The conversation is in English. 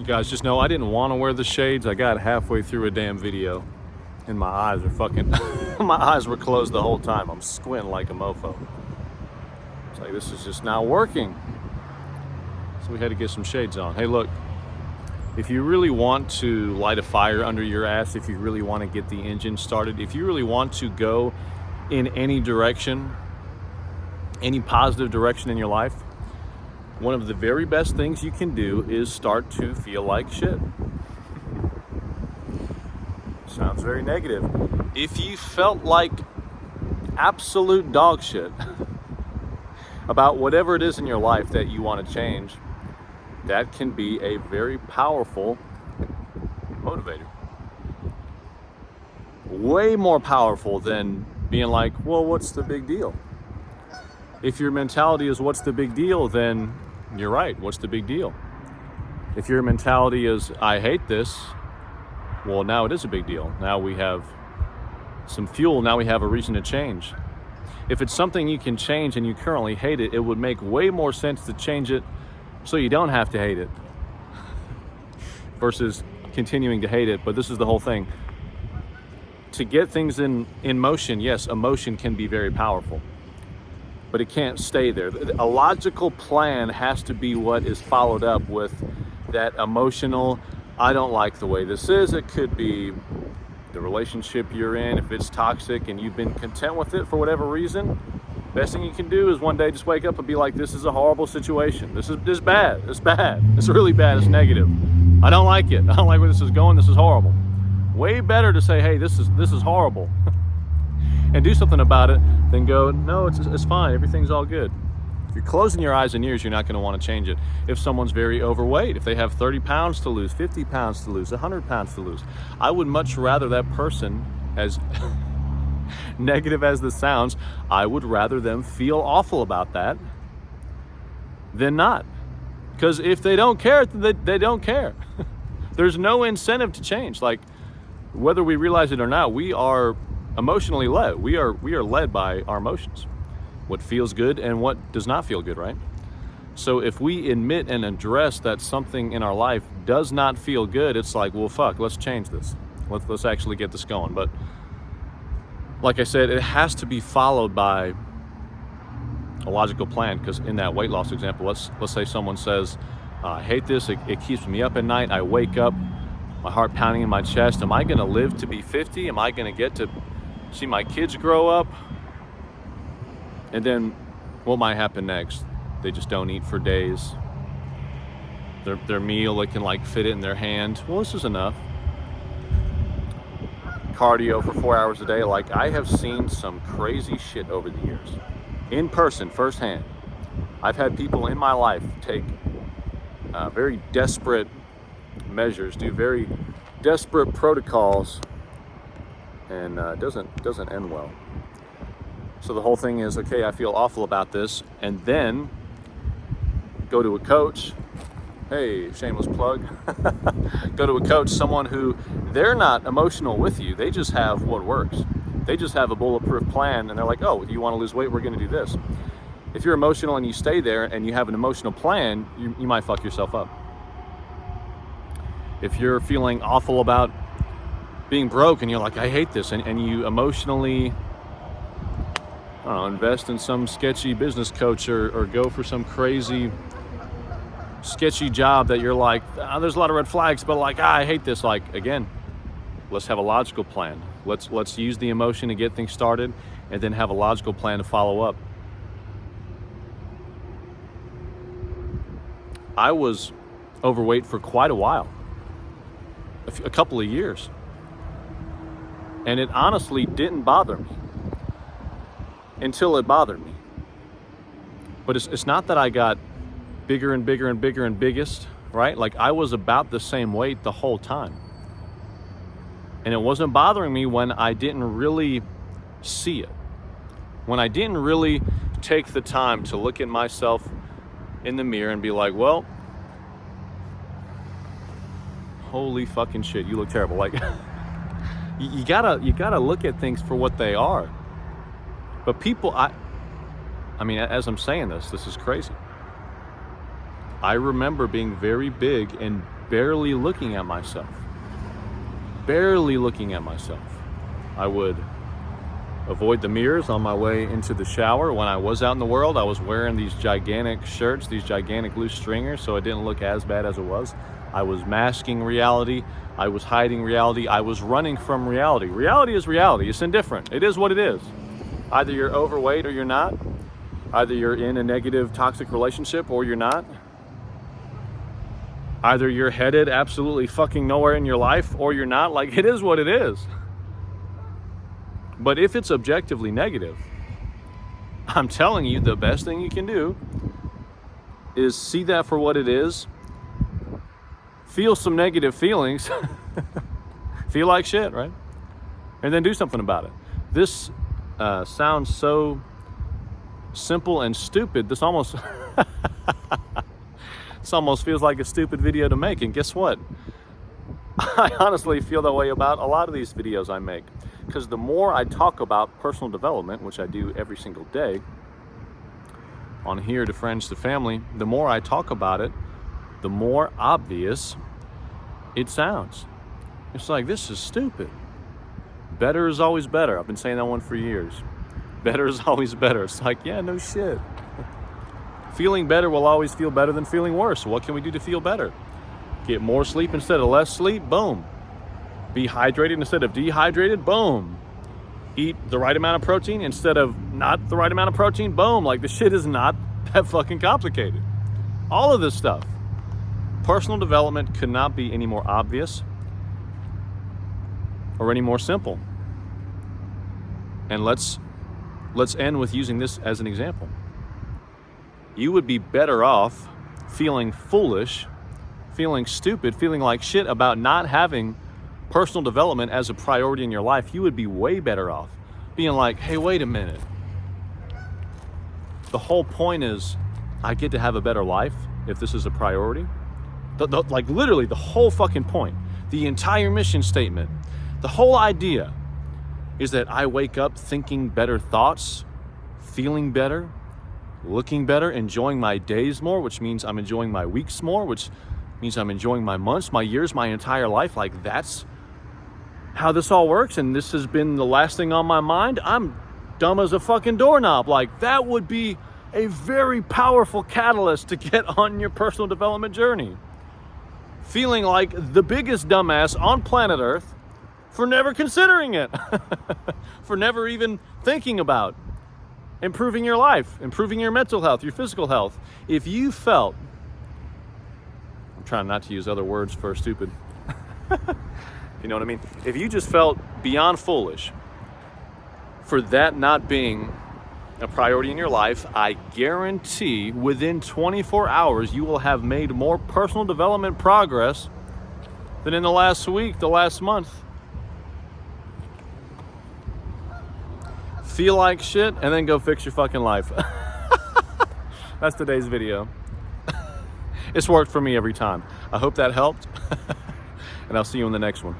Guys, just know I didn't want to wear the shades. I got halfway through a damn video and my eyes are fucking, my eyes were closed the whole time. I'm squinting like a mofo. It's like, this is just not working. So we had to get some shades on. Hey, look, if you really want to light a fire under your ass, if you really want to get the engine started, if you really want to go in any direction, any positive direction in your life, one of the very best things you can do is start to feel like shit. Sounds very negative. If you felt like absolute dog shit about whatever it is in your life that you want to change, that can be a very powerful motivator. Way more powerful than being like, well, what's the big deal? If your mentality is what's the big deal, then you're right. What's the big deal? If your mentality is I hate this, well, now it is a big deal. Now we have some fuel. Now we have a reason to change. If it's something you can change and you currently hate it, it would make way more sense to change it so you don't have to hate it versus continuing to hate it. But this is the whole thing. To get things in motion, yes, emotion can be very powerful, but it can't stay there. A logical plan has to be what is followed up with that emotional, I don't like the way this is. It could be the relationship you're in. If it's toxic and you've been content with it for whatever reason, best thing you can do is one day just wake up and be like, this is a horrible situation. This is bad. It's bad. It's really bad. It's negative. I don't like it. I don't like where this is going. This is horrible. Way better to say, hey, this is horrible. And do something about it, then go, no, it's fine, everything's all good. If you're closing your eyes and ears, you're not going to want to change it. If someone's very overweight, if they have 30 pounds to lose, 50 pounds to lose, 100 pounds to lose, I would much rather that person, as negative as this sounds, I would rather them feel awful about that than not. Because if they don't care, they don't care. There's no incentive to change. Like, whether we realize it or not, we are emotionally led. We are led by our emotions. What feels good and what does not feel good, right? So if we admit and address that something in our life does not feel good, it's like, well, fuck, let's change this. Let's actually get this going. But like I said, it has to be followed by a logical plan, because in that weight loss example, let's say someone says, I hate this, it keeps me up at night, I wake up, my heart pounding in my chest. Am I gonna live to be 50? Am I gonna get to see my kids grow up? And then what might happen next? They just don't eat for days. Their meal, it can like fit it in their hand. Well, this is enough. Cardio for 4 hours a day. Like, I have seen some crazy shit over the years. In person, firsthand. I've had people in my life take very desperate measures, do very desperate protocols, and doesn't end well. So the whole thing is, okay, I feel awful about this, and then go to a coach. Hey, shameless plug. Go to a coach, someone who, they're not emotional with you. They just have what works. They just have a bulletproof plan, and they're like, oh, you want to lose weight? We're going to do this. If you're emotional and you stay there and you have an emotional plan, you might fuck yourself up. If you're feeling awful about being broke and you're like, I hate this, and you emotionally, I don't know, invest in some sketchy business coach or go for some crazy sketchy job that you're like, there's a lot of red flags, but like, I hate this. Like, again, let's have a logical plan. Let's use the emotion to get things started, and then have a logical plan to follow up. I was overweight for quite a while, a couple of years, and it honestly didn't bother me until it bothered me. But it's not that I got bigger and bigger and bigger and biggest, right? Like, I was about the same weight the whole time. And it wasn't bothering me when I didn't really see it. When I didn't really take the time to look at myself in the mirror and be like, well, holy fucking shit, you look terrible. Like, you gotta look at things for what they are. But people, I mean, as I'm saying this is crazy. I remember being very big and barely looking at myself. Barely looking at myself. I would avoid the mirrors on my way into the shower. When I was out in the world, I was wearing these gigantic shirts, these gigantic loose stringers, so it didn't look as bad as it was. I was masking reality. I was hiding reality. I was running from reality. Reality is reality. It's indifferent. It is what it is. Either you're overweight or you're not. Either you're in a negative, toxic relationship or you're not. Either you're headed absolutely fucking nowhere in your life or you're not. Like, it is what it is. But if it's objectively negative, I'm telling you, the best thing you can do is see that for what it is, feel some negative feelings, feel like shit, right? And then do something about it. This sounds so simple and stupid. This almost feels like a stupid video to make. And guess what? I honestly feel that way about a lot of these videos I make. Because the more I talk about personal development, which I do every single day, on Here to Friends to Family, the more I talk about it, the more obvious it sounds. It's like, this is stupid. Better is always better. I've been saying that one for years. Better is always better. It's like, yeah, no shit. Feeling better will always feel better than feeling worse. What can we do to feel better? Get more sleep instead of less sleep? Boom. Be hydrated instead of dehydrated? Boom. Eat the right amount of protein instead of not the right amount of protein? Boom. Like, the shit is not that fucking complicated. All of this stuff. Personal development could not be any more obvious or any more simple. And let's end with using this as an example. You would be better off feeling foolish, feeling stupid, feeling like shit about not having personal development as a priority in your life. You would be way better off being like, hey, wait a minute. The whole point is I get to have a better life if this is a priority. Like, literally the whole fucking point, the entire mission statement, the whole idea is that I wake up thinking better thoughts, feeling better, looking better, enjoying my days more, which means I'm enjoying my weeks more, which means I'm enjoying my months, my years, my entire life. Like, that's how this all works, and this has been the last thing on my mind. I'm dumb as a fucking doorknob. Like, that would be a very powerful catalyst to get on your personal development journey. Feeling like the biggest dumbass on planet Earth for never considering it, for never even thinking about improving your life, improving your mental health, your physical health. If you felt, I'm trying not to use other words for stupid, you know what I mean? If you just felt beyond foolish for that not being a priority in your life, I guarantee within 24 hours you will have made more personal development progress than in the last week, the last month. Feel like shit and then go fix your fucking life. That's today's video. It's worked for me every time. I hope that helped. And I'll see you in the next one.